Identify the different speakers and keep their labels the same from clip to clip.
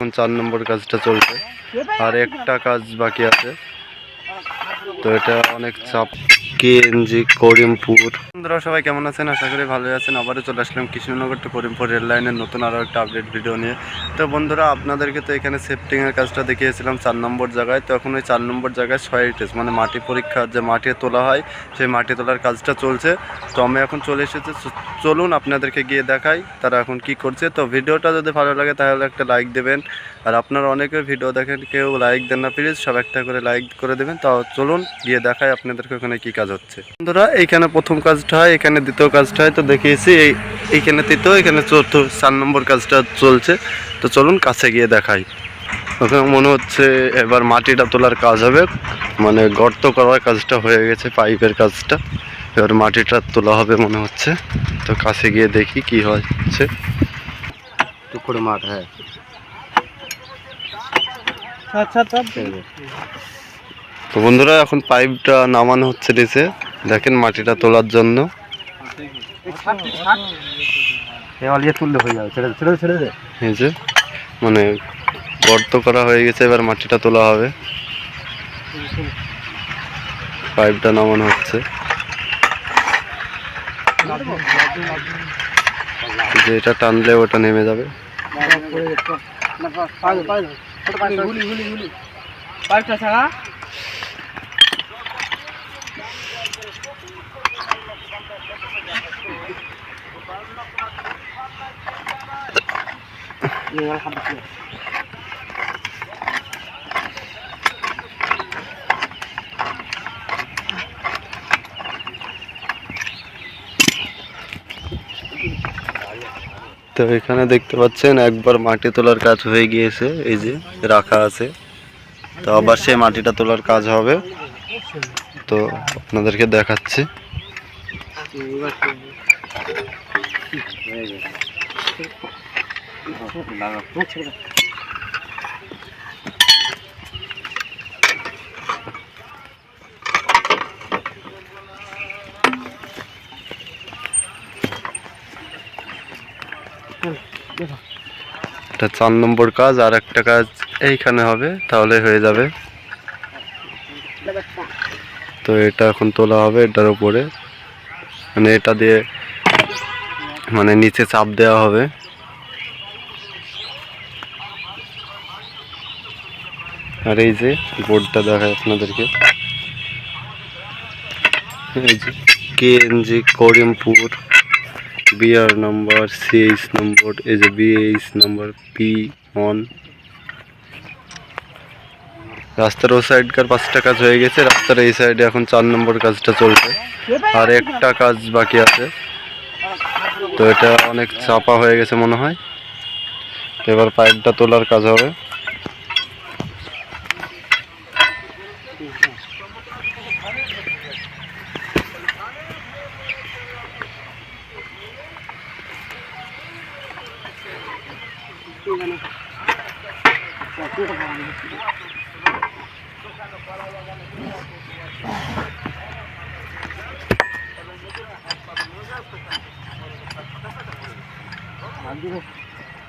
Speaker 1: 4 নম্বর কাজটা চলছে আর একটা কাজ বাকি আছে। তো এটা অনেক চাপ। কেএনজি করিমপুর। বন্ধুরা সবাই কেমন আছেন? আশা করি ভালোই আছেন। আবারও চলে আসলাম কৃষ্ণনগর টু করিমপুর রেল লাইনের নতুন আরও একটা আপডেট ভিডিও নিয়ে। তো বন্ধুরা আপনাদেরকে তো এখানে সেফটিংয়ের কাজটা দেখিয়েছিলাম 4 নম্বর জায়গায়। তো এখন ওই 4 নম্বর জায়গায় সয়েল টেস্ট মানে মাটি পরীক্ষা, যে মাটি তোলা হয় সেই মাটি তোলার কাজটা চলছে। তো আমি এখন চলে এসেছি, চলুন আপনাদেরকে গিয়ে দেখাই তারা এখন কি করছে। তো ভিডিওটা যদি ভালো লাগে তাহলে একটা লাইক দেবেন। আর আপনারা অনেকে ভিডিও দেখেন, কেউ লাইক দেন না, প্লিজ সব একটা করে লাইক করে দেবেন। তো চলুন গিয়ে দেখাই আপনাদেরকে ওখানে কি কাজ হচ্ছে। বন্ধুরা এইখানে প্রথম কাজটা হয়, এখানে দ্বিতীয় কাজটা হয়। তো দেখিয়েছি এইখানে তৃতীয়, এখানে চতুর্থ, 4 নম্বর কাজটা চলছে। তো চলুন কাছে গিয়ে দেখাই। ওখানে মনে হচ্ছে এবার মাটিটা তোলার কাজ হবে, মানে গর্ত করার কাজটা হয়ে গেছে, পাইপের কাজটা। এবার মাটিটা তোলা হবে মনে হচ্ছে। তো কাছে গিয়ে দেখি কি হচ্ছে।
Speaker 2: টুকরো মাঠ, হ্যাঁ।
Speaker 1: তো বন্ধুরা এখন পাইপটা নামানো হচ্ছে নিচে, দেখেন মাটিটা তোলার জন্য।
Speaker 2: তুললে হয়ে যাবে, ছেড়ে দে।
Speaker 1: এই যে মানে গর্ত করা হয়ে গেছে, এবার মাটিটা তোলা হবে। পাইপটা নামানো হচ্ছে, যে এটা টানলে ওটা নেমে যাবে। তো এখানে দেখতে পাচ্ছেন একবার মাটি তোলার কাজ হয়ে গিয়েছে, এই যে রাখা আছে। তো আবার সেই মাটিটা তোলার কাজ হবে, তো আপনাদেরকে দেখাচ্ছি। এটা 4 নম্বর কাজ, আর একটা কাজ এইখানে হবে, তাহলে হয়ে যাবে। তো এটা এখন তোলা হবে এটার উপরে, মানে এটা দিয়ে মানে নিচে চাপ দেওয়া হবে। আর এই যে বোর্ডটা দেখায় আপনাদেরকে, এই যে কেএনজি করিমপুর, বিআর নাম্বার, সিএইচ নম্বর, এই যে বিএইচ নাম্বার P1। রাস্তার ও সাইডকার 5টা কাজ হয়ে গেছে, রাস্তার এই সাইডে এখন 4 নম্বর কাজটা চলছে আর একটা কাজ বাকি আছে। তো এটা অনেক চাপা হয়ে গেছে মনে হয়, এবার পাইপটা তোলার কাজ হবে।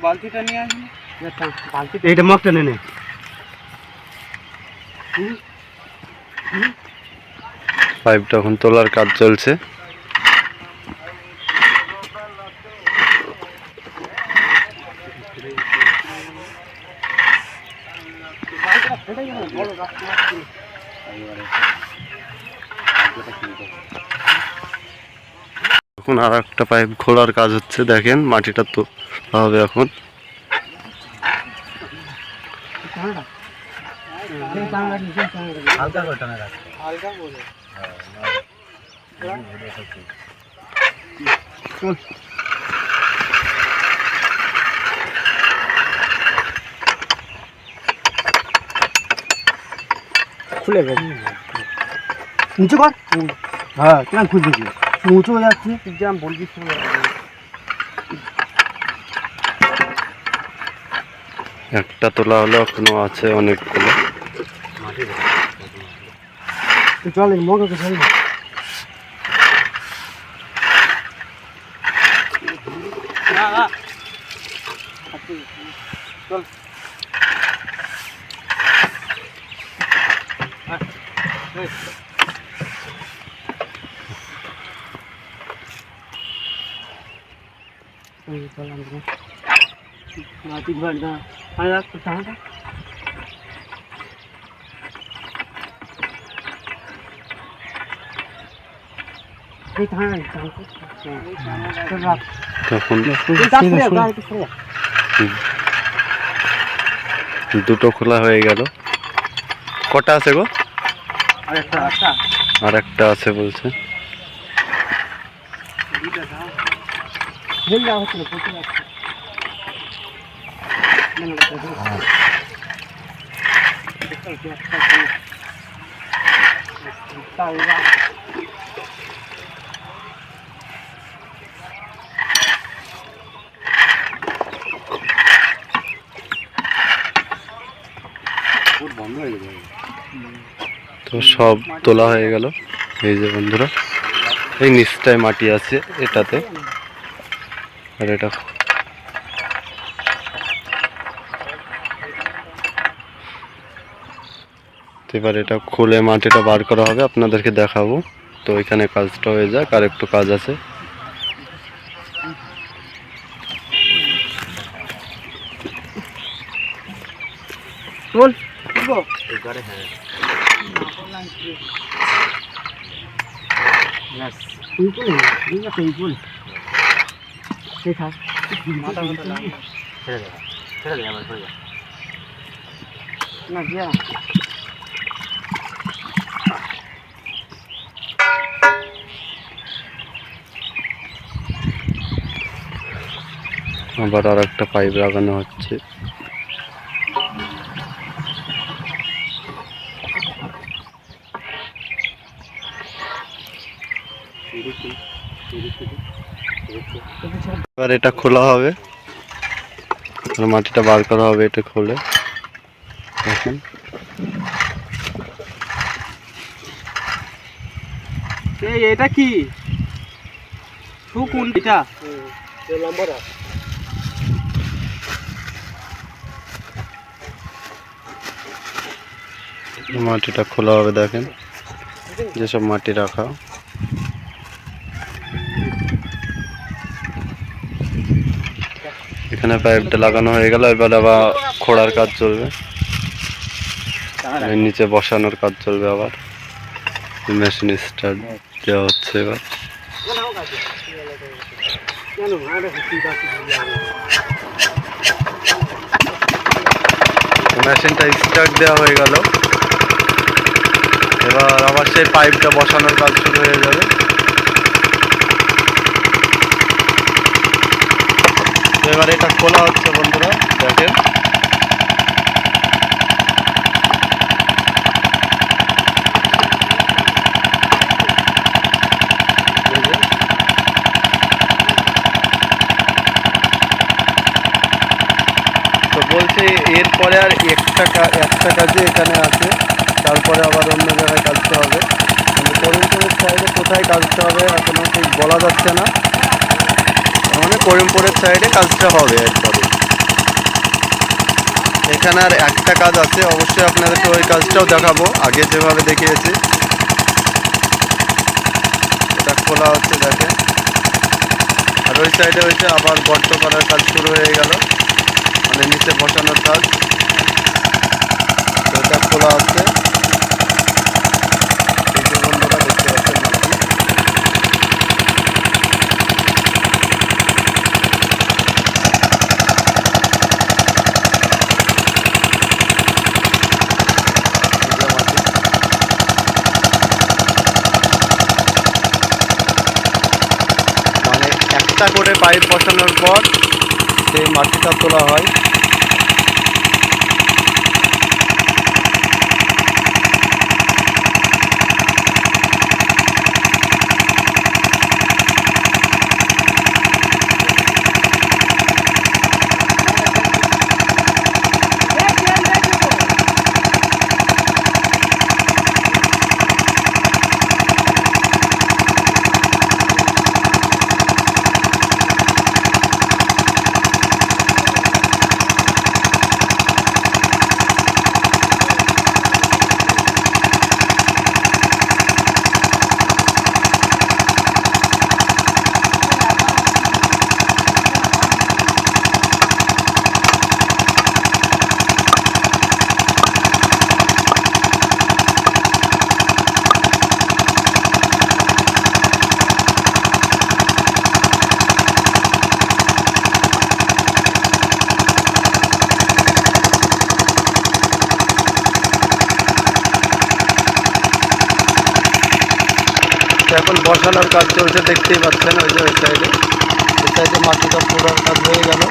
Speaker 2: বালতিটা নিয়ে আসুন, এইটা মগটা নে।
Speaker 1: পাইপটা এখন তোলার কাজ চলছে। এখন আর একটা পাইপ খোলার কাজ হচ্ছে, দেখেন মাটিটা তো হবে এখন।
Speaker 2: খুলে গেছে, নিচু কর। হ্যাঁ কেন খুলতেছি, উঁচু হয়ে যাচ্ছে, যেমন বলছিস।
Speaker 1: একটা তোলা হলো, এখনো আছে অনেকগুলো।
Speaker 2: চল মগকে চল। চল
Speaker 1: তখন দুটো খোলা হয়ে গেল। কটা আছে গো? আর একটা আছে বলছে। তো সব তোলা হয়ে গেল। এই যে বন্ধুরা, এই নিচটায় মাটি আছে এটাতে, আর এটা এবার এটা খুলে মাটিটা বার করা হবে, আপনাদেরকে দেখাবো। তো এখানে কাজটা হয়ে যাক, আর একটু কাজ আছে। আবার আর একটা পাইপ লাগানো হচ্ছে। এবার এটা খোলা হবে, মাটিটা বার করা হবে এটা খুলে। দেখেন
Speaker 2: এটা কি কোন এটা লম্বাটা?
Speaker 1: মাটিটা খোলা হবে, দেখেন যেসব মাটি রাখা। এখানে পাইপটা লাগানো হয়ে গেল, এবার আবার খোঁড়ার কাজ চলবে, এর নিচে বসানোর কাজ চলবে। আবার মেশিন স্টার্ট দেওয়া হচ্ছে। এবার মেশিনটা স্টার্ট দেওয়া হয়ে গেল, এবার আবার সেই পাইপটা বসানোর কাজ শুরু হয়ে যাবে। তো এবার এটা খোলা হচ্ছে বন্ধুরা, দেখেন তো বলছে এরপরে আর একটা কাজে এখানে আছে, তারপরে আবার অন্য জায়গায় কাজটা হবে। কিন্তু করিমপুরের সাইডে কোথায় কাজটা হবে এখনো ঠিক বলা যাচ্ছে না, মানে করিমপুরের সাইডে কাজটা হবে এরপরে। এখানে আর একটা কাজ আছে, অবশ্যই আপনাদেরকে ওই কাজটাও দেখাবো, আগে যেভাবে দেখিয়েছি। এটা খোলা হচ্ছে দেখেন, আর ওই সাইডে হয়েছে আবার গর্ত করার কাজ শুরু হয়ে গেল, মানে নিচে বসানোর কাজ। তো এটা খোলা হচ্ছে, এই যে বন্ধুরা দেখতে পাচ্ছেন মাটি। মানে একটা করে পাইপ বসানোর পর সেই মাটিটা তোলা হয়। এখন বসানোর কাজ চলছে, দেখতেই পাচ্ছেন ওই যে ওই সাইডে মাটিটা পোড়ার কাজ হয়ে গেল।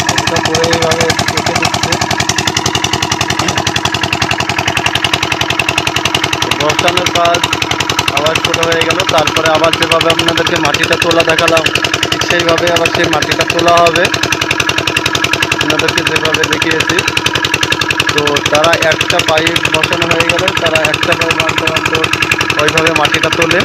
Speaker 1: মাটিটা পরে এইভাবে রেখে দিচ্ছে। বসানোর কাজ আবার শুরু হয়ে গেল। তারপরে আবার যেভাবে আপনাদেরকে মাটিটা তোলা দেখালাম ঠিক সেইভাবে আবার সেই মাটিটা তোলা হবে আপনাদেরকে যেভাবে দেখিয়েছি। তো তারা একটা পাইপ বসানো হয়ে গেলে তারা একটা পাইপ আনতে ওইভাবে মাটিটা তোলে।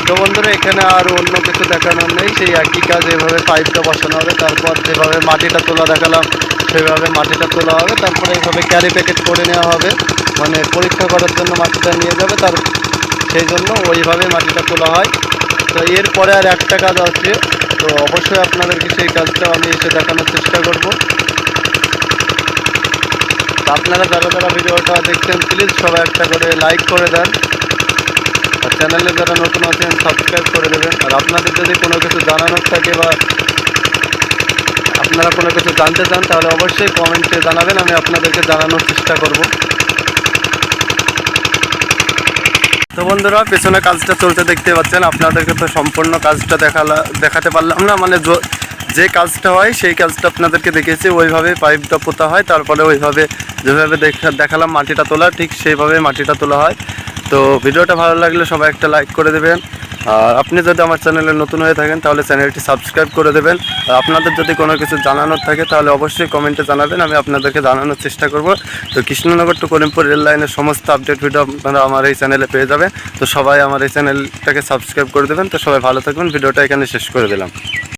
Speaker 1: তো বন্ধুরা এখানে আর অন্য কিছু দেখানোর নেই, সেই একই কাজ এইভাবে পাইপটা বসানো হবে। তারপর যেভাবে মাটিটা তোলা দেখালাম সেভাবে মাটিটা তোলা হবে। তারপরে এইভাবে ক্যারি প্যাকেট করে নেওয়া হবে, মানে পরীক্ষা করার জন্য মাটিটা নিয়ে যাবে, তার সেই জন্য ওইভাবে মাটিটা তোলা হয়। তো এরপরে আর একটা কাজ আছে, তো অবশ্যই আপনাদেরকে সেই কাজটা আমি এসে দেখানোর চেষ্টা করব। তো আপনারা যারা ভিডিওটা দেখছেন প্লিজ সবাই একটা করে লাইক করে দেন, আর চ্যানেলে যারা নতুন আছেন সাবস্ক্রাইব করে দেবেন। আর আপনাদের যদি কোনো কিছু জানানোর থাকে বা আপনারা কোনো কিছু জানতে চান তাহলে অবশ্যই কমেন্টে জানাবেন, আমি আপনাদেরকে জানানোর চেষ্টা করব। তো বন্ধুরা পেছনে কাজটা চলতে দেখতে পাচ্ছেন, আপনাদেরকে তো সম্পূর্ণ কাজটা দেখাতে পারলাম না, মানে যে কাজটা হয় সেই কাজটা আপনাদেরকে দেখিয়েছি। ওইভাবে পাইপটা পোতা হয়, তারপরে ওইভাবে যেভাবে দেখালাম মাটিটা তোলা, ঠিক সেইভাবে মাটিটা তোলা হয়। তো ভিডিওটা ভালো লাগলে সবাই একটা লাইক করে দেবেন। আর আপনি যদি আমার চ্যানেলে নতুন হয়ে থাকেন তাহলে চ্যানেলটি সাবস্ক্রাইব করে দেবেন। আর আপনাদের যদি কোনো কিছু জানানোর থাকে তাহলে অবশ্যই কমেন্টে জানাবেন, আমি আপনাদেরকে জানানোর চেষ্টা করব। তো কৃষ্ণনগর টু করিমপুর রেল লাইনের সমস্ত আপডেট ভিডিও আপনারা আমার এই চ্যানেলে পেয়ে যাবেন। তো সবাই আমার এই চ্যানেলটাকে সাবস্ক্রাইব করে দেবেন। তো সবাই ভালো থাকবেন, ভিডিওটা এখানে শেষ করে দিলাম।